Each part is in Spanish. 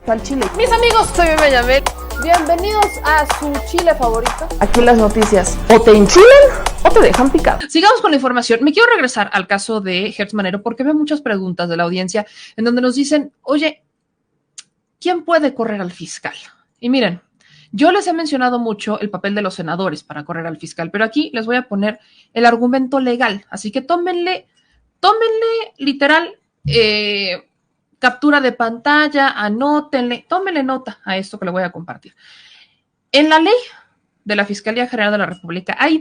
Al chile. Mis amigos, soy Bebe Yamel. Bienvenidos a su chile favorito. Aquí las noticias o te enchilan o te dejan picado. Sigamos con la información. Me quiero regresar al caso de Hertz Manero porque veo muchas preguntas de la audiencia en donde nos dicen, oye, ¿quién puede correr al fiscal? Y miren, yo les he mencionado mucho el papel de los senadores para correr al fiscal, pero aquí les voy a poner el argumento legal. Así que tómenle literal captura de pantalla, anótenle, tómenle nota a esto que le voy a compartir. En la ley de la Fiscalía General de la República, ahí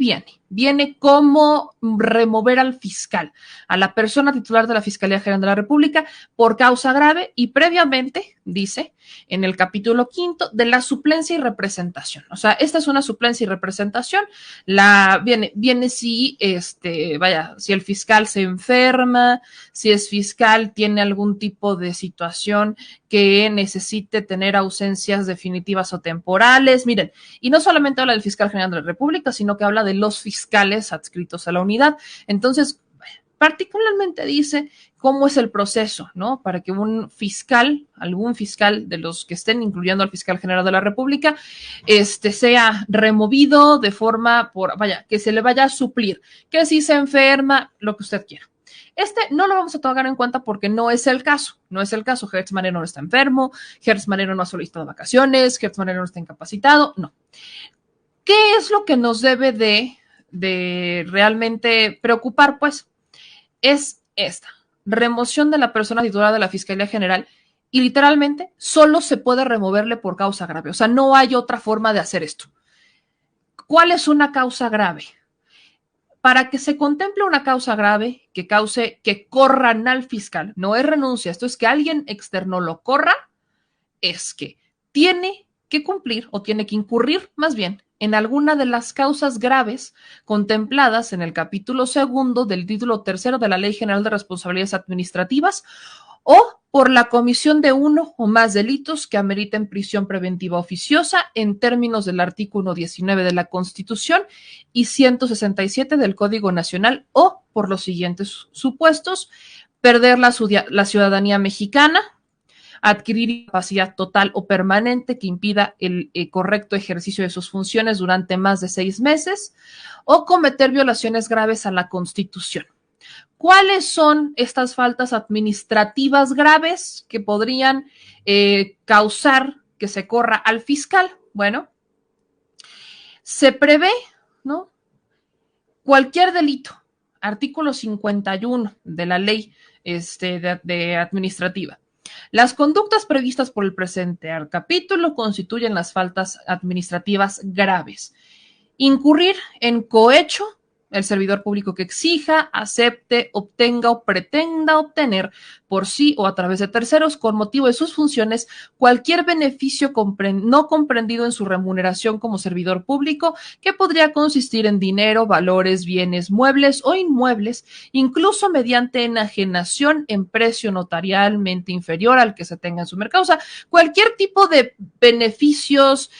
viene cómo remover al fiscal, a la persona titular de la Fiscalía General de la República por causa grave y previamente, dice, en el capítulo 5 de la suplencia y representación. O sea, esta es una suplencia y representación, viene si, si el fiscal se enferma, si es fiscal, tiene algún tipo de situación que necesite tener ausencias definitivas o temporales. Miren, y no solamente habla del fiscal general de la República, sino que habla de los fiscales adscritos a la unidad. Entonces, particularmente dice cómo es el proceso, ¿no? Para que un fiscal, algún fiscal de los que estén, incluyendo al fiscal general de la República, sea removido de forma que se le vaya a suplir, que si se enferma, lo que usted quiera. No lo vamos a tomar en cuenta porque no es el caso. Hertz Manero no está enfermo, Hertz Manero no ha solicitado vacaciones, Hertz Manero no está incapacitado, no. ¿Qué es lo que nos debe de realmente preocupar? Pues es esta remoción de la persona titular de la Fiscalía General y literalmente solo se puede removerle por causa grave. O sea, no hay otra forma de hacer esto. ¿Cuál es una causa grave? Para que se contemple una causa grave que cause que corran al fiscal, no es renuncia, esto es que alguien externo lo corra, es que tiene que cumplir o tiene que incurrir más bien en alguna de las causas graves contempladas en el capítulo 2 del título 3 de la Ley General de Responsabilidades Administrativas o por la comisión de uno o más delitos que ameriten prisión preventiva oficiosa en términos del artículo 19 de la Constitución y 167 del Código Nacional o por los siguientes supuestos: perder la ciudadanía mexicana, adquirir capacidad total o permanente que impida el correcto ejercicio de sus funciones durante más de 6 meses o cometer violaciones graves a la Constitución. ¿Cuáles son estas faltas administrativas graves que podrían causar que se corra al fiscal? Bueno, se prevé, ¿no? Cualquier delito, artículo 51 de la ley de administrativa. Las conductas previstas por el presente capítulo constituyen las faltas administrativas graves. Incurrir en cohecho, el servidor público que exija, acepte, obtenga o pretenda obtener por sí o a través de terceros con motivo de sus funciones cualquier beneficio no comprendido en su remuneración como servidor público que podría consistir en dinero, valores, bienes, muebles o inmuebles, incluso mediante enajenación en precio notarialmente inferior al que se tenga en su mercado. O sea, cualquier tipo de beneficios,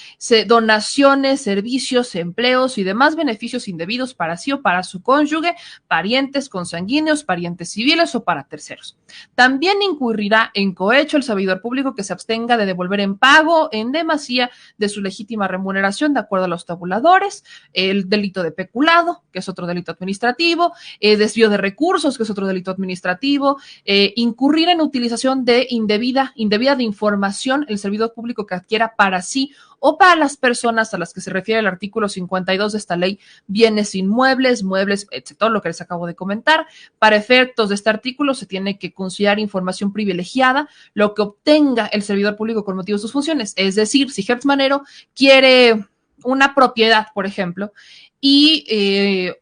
donaciones, servicios, empleos y demás beneficios indebidos para sí o para su cónyuge, parientes consanguíneos, parientes civiles o para terceros. También incurrirá en cohecho el servidor público que se abstenga de devolver en pago en demasía de su legítima remuneración de acuerdo a los tabuladores, el delito de peculado, que es otro delito administrativo, desvío de recursos, que es otro delito administrativo, incurrir en utilización de indebida de información el servidor público que adquiera para sí o para las personas a las que se refiere el artículo 52 de esta ley, bienes inmuebles, muebles, etc., todo lo que les acabo de comentar. Para efectos de este artículo se tiene que considerar información privilegiada lo que obtenga el servidor público con motivo de sus funciones. Es decir, si Hertz Manero quiere una propiedad, por ejemplo, y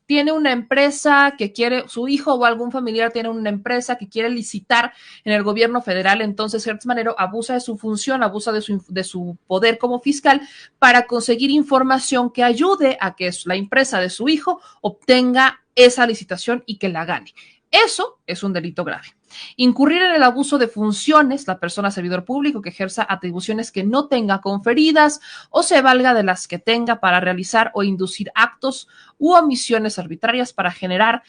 tiene una empresa que quiere, su hijo o algún familiar tiene una empresa que quiere licitar en el gobierno federal, entonces Hertz Manero abusa de su función, abusa de su poder como fiscal para conseguir información que ayude a que la empresa de su hijo obtenga esa licitación y que la gane. Eso es un delito grave. Incurrir en el abuso de funciones, la persona servidor público que ejerza atribuciones que no tenga conferidas o se valga de las que tenga para realizar o inducir actos u omisiones arbitrarias para generar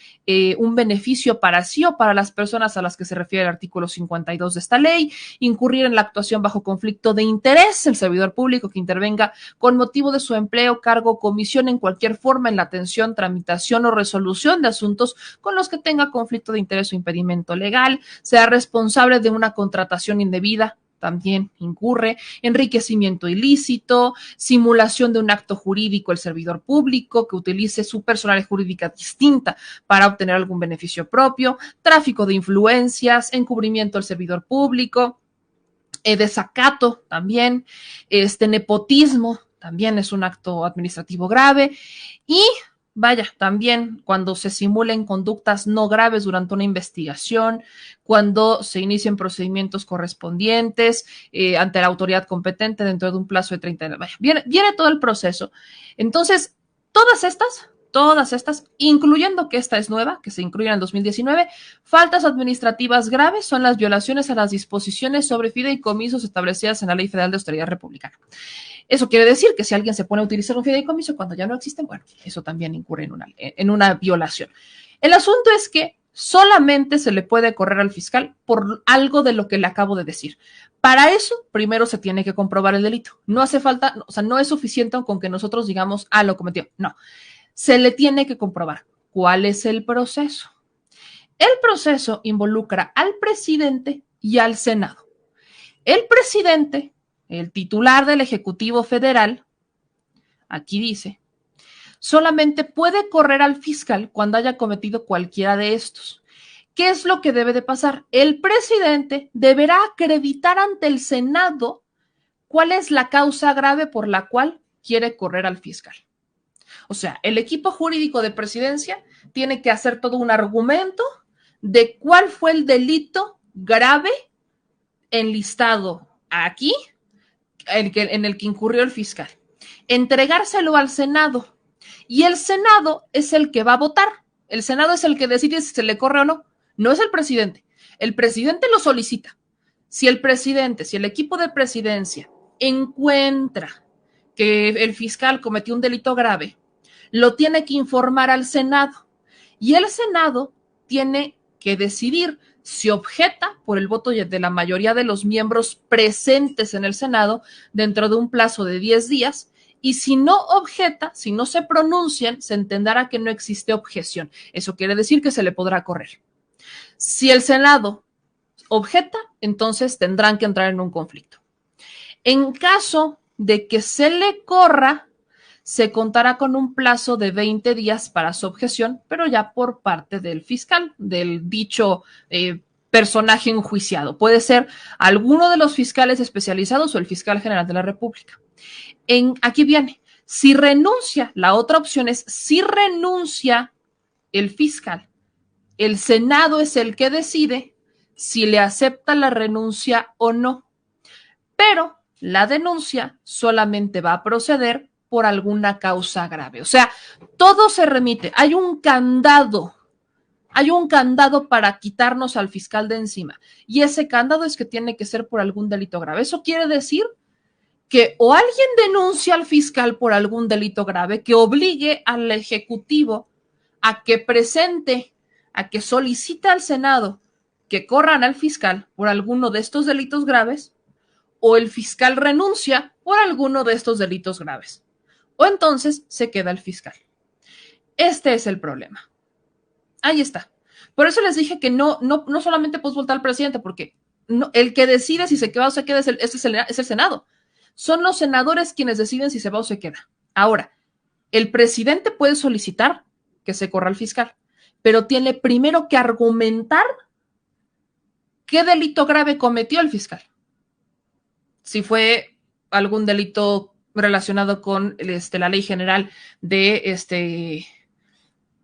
un beneficio para sí o para las personas a las que se refiere el artículo 52 de esta ley. Incurrir en la actuación bajo conflicto de interés, el servidor público que intervenga con motivo de su empleo, cargo o comisión en cualquier forma en la atención, tramitación o resolución de asuntos con los que tenga conflicto de interés o impedimento legal, sea responsable de una contratación indebida, también incurre, enriquecimiento ilícito, simulación de un acto jurídico el servidor público que utilice su personalidad jurídica distinta para obtener algún beneficio propio, tráfico de influencias, encubrimiento del servidor público, desacato también, nepotismo también es un acto administrativo grave y vaya, también cuando se simulen conductas no graves durante una investigación, cuando se inicien procedimientos correspondientes ante la autoridad competente dentro de un plazo de 30 días. Vaya, viene todo el proceso. Entonces, todas estas, incluyendo que esta es nueva, que se incluye en el 2019, faltas administrativas graves son las violaciones a las disposiciones sobre fideicomisos establecidas en la Ley Federal de Austeridad Republicana. Eso quiere decir que si alguien se pone a utilizar un fideicomiso cuando ya no existen, bueno, eso también incurre en una violación. El asunto es que solamente se le puede correr al fiscal por algo de lo que le acabo de decir. Para eso, primero se tiene que comprobar el delito. No hace falta, o sea, no es suficiente con que nosotros digamos, lo cometió. No, se le tiene que comprobar. ¿Cuál es el proceso? El proceso involucra al presidente y al Senado. El presidente, el titular del Ejecutivo Federal, aquí dice, solamente puede correr al fiscal cuando haya cometido cualquiera de estos. ¿Qué es lo que debe de pasar? El presidente deberá acreditar ante el Senado cuál es la causa grave por la cual quiere correr al fiscal. O sea, el equipo jurídico de presidencia tiene que hacer todo un argumento de cuál fue el delito grave enlistado aquí en el que incurrió el fiscal. Entregárselo al Senado. Y el Senado es el que va a votar. El Senado es el que decide si se le corre o no. No es el presidente. El presidente lo solicita. Si el equipo de presidencia encuentra que el fiscal cometió un delito grave, lo tiene que informar al Senado. Y el Senado tiene que decidir si objeta por el voto de la mayoría de los miembros presentes en el Senado dentro de un plazo de 10 días. Y si no objeta, si no se pronuncian, se entenderá que no existe objeción. Eso quiere decir que se le podrá correr. Si el Senado objeta, entonces tendrán que entrar en un conflicto. En caso de que se le corra, se contará con un plazo de 20 días para su objeción, pero ya por parte del fiscal, del dicho personaje enjuiciado. Puede ser alguno de los fiscales especializados o el fiscal general de la República. Aquí viene, si renuncia, la otra opción es, si renuncia el fiscal, el Senado es el que decide si le acepta la renuncia o no, pero la denuncia solamente va a proceder por alguna causa grave. O sea, todo se remite, hay un candado para quitarnos al fiscal de encima, y ese candado es que tiene que ser por algún delito grave. Eso quiere decir que o alguien denuncia al fiscal por algún delito grave que obligue al Ejecutivo a que presente, a que solicite al Senado que corran al fiscal por alguno de estos delitos graves, o el fiscal renuncia por alguno de estos delitos graves, o entonces se queda el fiscal. Este es el problema. Ahí está. Por eso les dije que no solamente puedes votar al presidente, porque el que decide si se queda o se queda es el Senado. Son los senadores quienes deciden si se va o se queda. Ahora, el presidente puede solicitar que se corra al fiscal, pero tiene primero que argumentar qué delito grave cometió el fiscal. Si fue algún delito relacionado con la Ley General de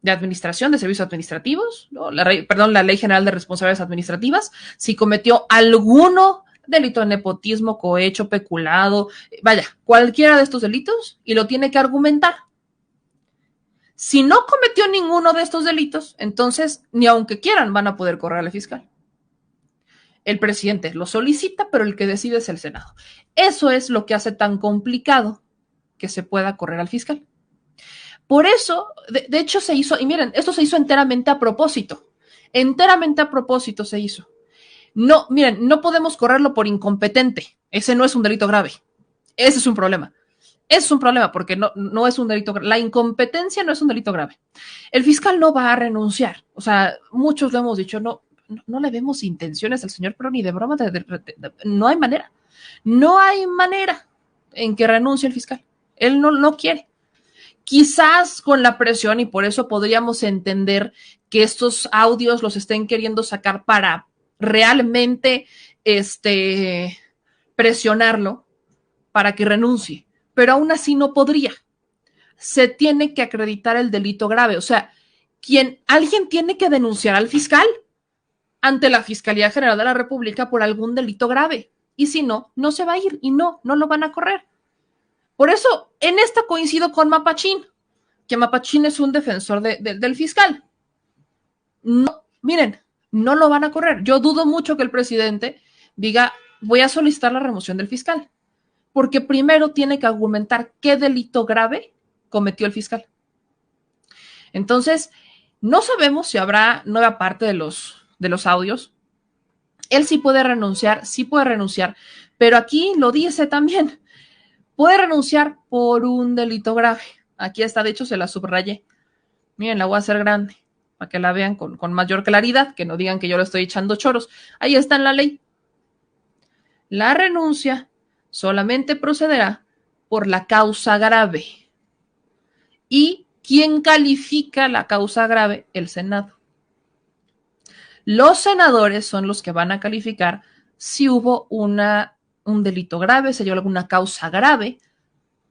administración, de servicios administrativos, ¿no? La Ley General de Responsabilidades Administrativas, si cometió alguno delito de nepotismo, cohecho, peculado, vaya, cualquiera de estos delitos, y lo tiene que argumentar. Si no cometió ninguno de estos delitos, entonces, ni aunque quieran, van a poder correr al fiscal. El presidente lo solicita, pero el que decide es el Senado. Eso es lo que hace tan complicado que se pueda correr al fiscal. Por eso, de hecho se hizo, y miren, esto se hizo enteramente a propósito se hizo. No, miren, no podemos correrlo por incompetente, ese no es un delito grave, ese es un problema. Es un problema porque no es un delito grave. La incompetencia no es un delito grave. El fiscal no va a renunciar. O sea, muchos lo hemos dicho, no le vemos intenciones al señor, pero ni de broma, no hay manera. No hay manera en que renuncie el fiscal. Él no quiere. Quizás con la presión, y por eso podríamos entender que estos audios los estén queriendo sacar para realmente presionarlo para que renuncie. Pero aún así no podría. Se tiene que acreditar el delito grave. O sea, alguien tiene que denunciar al fiscal ante la Fiscalía General de la República por algún delito grave. Y si no, no se va a ir y no lo van a correr. Por eso, en esta coincido con Mapachín, que Mapachín es un defensor del fiscal. No, miren, no lo van a correr. Yo dudo mucho que el presidente diga, voy a solicitar la remoción del fiscal. Porque primero tiene que argumentar qué delito grave cometió el fiscal. Entonces, no sabemos si habrá nueva parte de los audios. Él sí puede renunciar, pero aquí lo dice también. Puede renunciar por un delito grave. Aquí está, de hecho, se la subrayé. Miren, la voy a hacer grande para que la vean con mayor claridad, que no digan que yo le estoy echando choros. Ahí está en la ley. La renuncia solamente procederá por la causa grave. ¿Y quién califica la causa grave? El Senado. Los senadores son los que van a calificar si hubo un delito grave, si hay alguna causa grave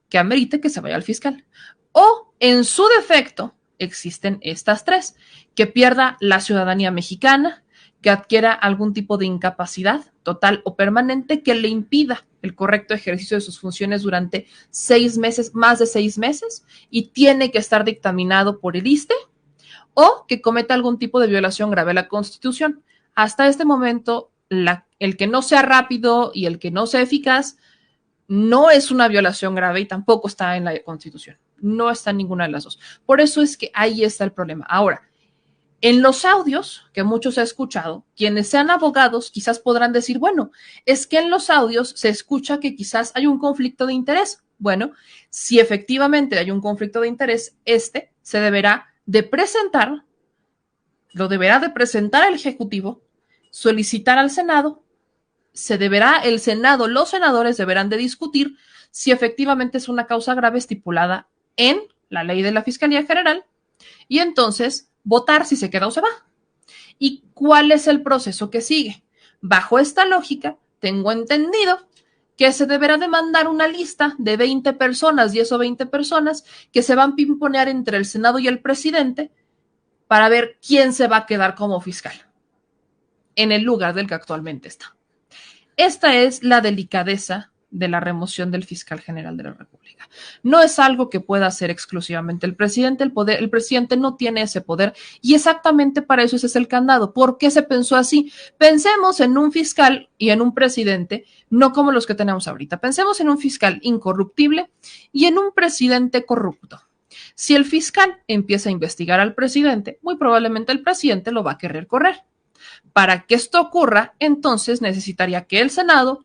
que amerite que se vaya al fiscal. O, en su defecto, existen estas tres: que pierda la ciudadanía mexicana, que adquiera algún tipo de incapacidad total o permanente que le impida el correcto ejercicio de sus funciones durante 6 meses, más de 6 meses, y tiene que estar dictaminado por el ISSSTE, o que cometa algún tipo de violación grave a la Constitución. Hasta este momento, el que no sea rápido y el que no sea eficaz no es una violación grave y tampoco está en la Constitución. No está en ninguna de las dos. Por eso es que ahí está el problema. Ahora, en los audios que muchos he escuchado, quienes sean abogados quizás podrán decir, bueno, es que en los audios se escucha que quizás hay un conflicto de interés. Bueno, si efectivamente hay un conflicto de interés, se deberá de presentar, lo deberá de presentar el Ejecutivo, solicitar al Senado, el Senado, los senadores deberán de discutir si efectivamente es una causa grave estipulada en la ley de la Fiscalía General y entonces votar si se queda o se va. ¿Y cuál es el proceso que sigue? Bajo esta lógica, tengo entendido que se deberá de mandar una lista de 20 personas, 10 o 20 personas, que se van a pimponear entre el Senado y el presidente para ver quién se va a quedar como fiscal en el lugar del que actualmente está. Esta es la delicadeza de la remoción del fiscal general de la República. No es algo que pueda hacer exclusivamente el presidente. El presidente no tiene ese poder y exactamente para eso ese es el candado. ¿Por qué se pensó así? Pensemos en un fiscal y en un presidente, no como los que tenemos ahorita. Pensemos en un fiscal incorruptible y en un presidente corrupto. Si el fiscal empieza a investigar al presidente, muy probablemente el presidente lo va a querer correr. Para que esto ocurra, entonces necesitaría que el Senado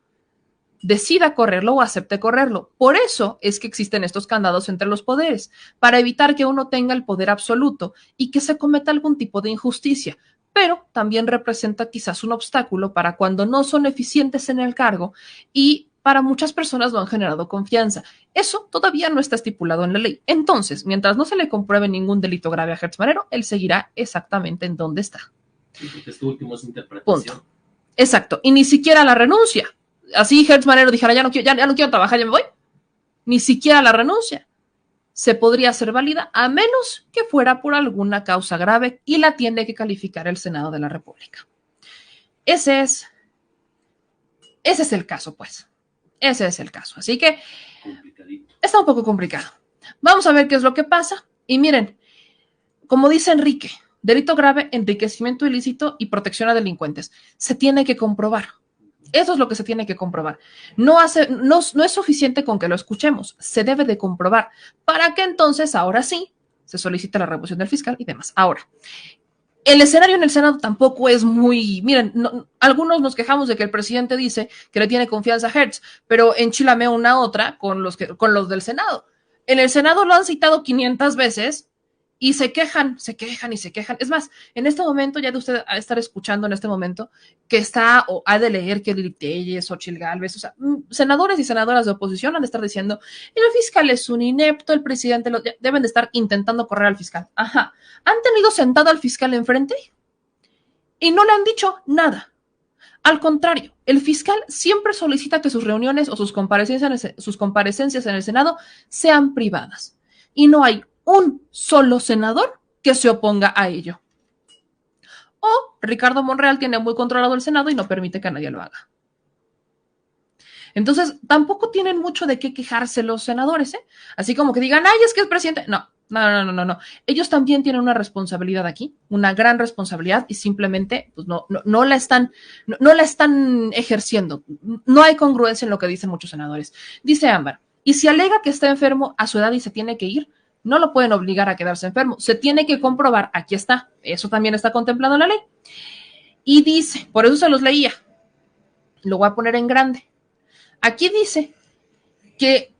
decida correrlo o acepte correrlo. Por eso es que existen estos candados entre los poderes, para evitar que uno tenga el poder absoluto y que se cometa algún tipo de injusticia, pero también representa quizás un obstáculo para cuando no son eficientes en el cargo y para muchas personas no han generado confianza. Eso todavía no está estipulado en la ley. Entonces, mientras no se le compruebe ningún delito grave a Hertz Manero, él seguirá exactamente en donde está. Sí, porque este último es interpretación. Punto. Exacto. Y ni siquiera la renuncia. Así Hertz Manero dijera, ya no quiero trabajar, ya me voy. Ni siquiera la renuncia se podría hacer válida a menos que fuera por alguna causa grave y la tiene que calificar el Senado de la República. Ese es el caso, pues. Ese es el caso. Así que está un poco complicado. Vamos a ver qué es lo que pasa. Y miren, como dice Enrique, delito grave, enriquecimiento ilícito y protección a delincuentes. Se tiene que comprobar. Eso es lo que se tiene que comprobar. No es suficiente con que lo escuchemos, se debe de comprobar para que entonces, ahora sí, se solicite la revocación del fiscal y demás. Ahora, el escenario en el Senado tampoco es muy... Miren, algunos nos quejamos de que el presidente dice que le tiene confianza a Hertz, pero enchilame una otra con los del Senado. En el Senado lo han citado 500 veces y se quejan. Es más, en este momento, ya de usted a estar escuchando en este momento, que está o ha de leer que Lili Telles, Xochitl Gálvez, o sea, senadores y senadoras de oposición han de estar diciendo, el fiscal es un inepto, el presidente deben de estar intentando correr al fiscal. Ajá. ¿Han tenido sentado al fiscal enfrente? Y no le han dicho nada. Al contrario, el fiscal siempre solicita que sus reuniones o sus comparecencias en el Senado sean privadas. Y no hay un solo senador que se oponga a ello. O Ricardo Monreal tiene muy controlado el Senado y no permite que nadie lo haga. Entonces, tampoco tienen mucho de qué quejarse los senadores, ¿eh? Así como que digan, ay, es que es presidente. No. Ellos también tienen una responsabilidad aquí, una gran responsabilidad, y simplemente pues no la están ejerciendo. No hay congruencia en lo que dicen muchos senadores. Dice Ámbar, y si alega que está enfermo a su edad y se tiene que ir, no lo pueden obligar a quedarse enfermo. Se tiene que comprobar. Aquí está. Eso también está contemplado en la ley. Y dice, por eso se los leía. Lo voy a poner en grande. Aquí dice que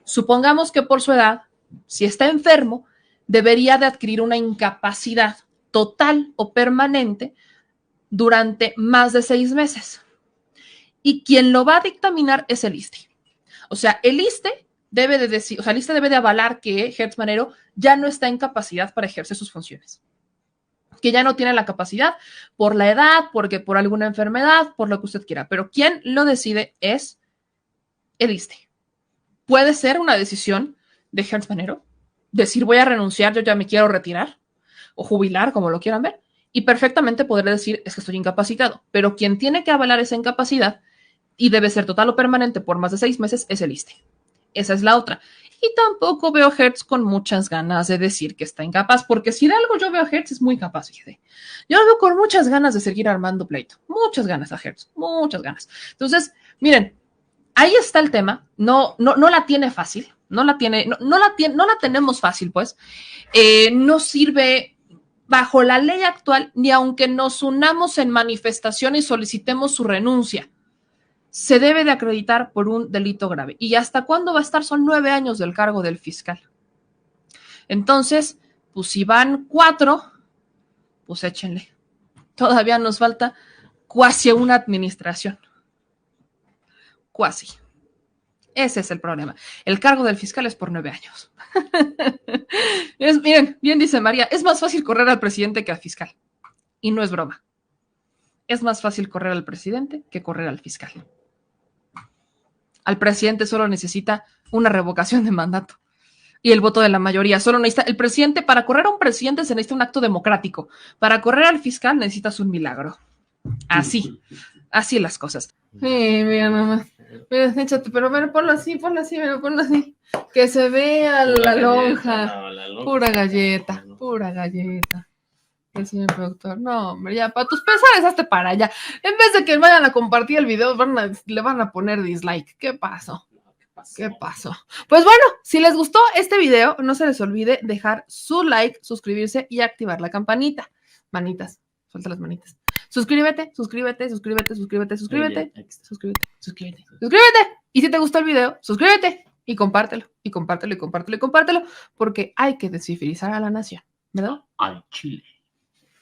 supongamos que por su edad, si está enfermo, debería de adquirir una incapacidad total o permanente durante más de 6 meses. Y quien lo va a dictaminar es el ISSSTE. O sea, el ISSSTE debe de decir, o sea, el ISSSTE debe de avalar que Hertz Manero ya no está en capacidad para ejercer sus funciones. Que ya no tiene la capacidad por la edad, porque por alguna enfermedad, por lo que usted quiera. Pero quien lo decide es el ISSSTE. Puede ser una decisión de Hertz Manero, decir voy a renunciar, yo ya me quiero retirar, o jubilar, como lo quieran ver, y perfectamente poder decir es que estoy incapacitado. Pero quien tiene que avalar esa incapacidad, y debe ser total o permanente por más de 6 meses, es el ISSSTE. Esa es la otra. Y tampoco veo a Hertz con muchas ganas de decir que está incapaz, porque si de algo yo veo a Hertz es muy capaz, fíjate. Yo lo veo con muchas ganas de seguir armando pleito. Muchas ganas a Hertz, muchas ganas. Entonces, miren, ahí está el tema. No la tiene fácil. No la tenemos fácil, pues. No sirve bajo la ley actual, ni aunque nos unamos en manifestación y solicitemos su renuncia. Se debe de acreditar por un delito grave. ¿Y hasta cuándo va a estar? Son 9 años del cargo del fiscal. Entonces, pues si van 4, pues échenle. Todavía nos falta cuasi una administración. Cuasi. Ese es el problema. El cargo del fiscal es por 9 años. Miren, bien dice María, es más fácil correr al presidente que al fiscal. Y no es broma. Es más fácil correr al presidente que correr al fiscal. Al presidente solo necesita una revocación de mandato y el voto de la mayoría. Solo necesita el presidente. Para correr a un presidente se necesita un acto democrático. Para correr al fiscal necesitas un milagro. Así las cosas. Sí, mira nomás. Mira, échate, pero ponlo así, ponlo así. Que se vea la lonja. Pura galleta. El señor productor. No, hombre, ya, para tus pesares, hazte para allá. En vez de que vayan a compartir el video, le van a poner dislike. ¿Qué pasó? Pues bueno, si les gustó este video, no se les olvide dejar su like, suscribirse y activar la campanita. Manitas, suelta las manitas. Suscríbete. Y si te gustó el video, suscríbete y compártelo, porque hay que descivilizar a la nación, ¿verdad? Al Chile.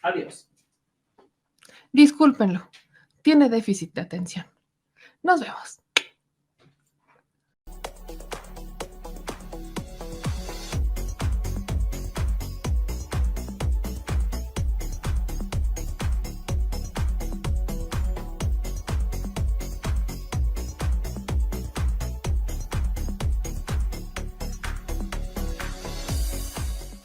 Adiós. Discúlpenlo, tiene déficit de atención. Nos vemos.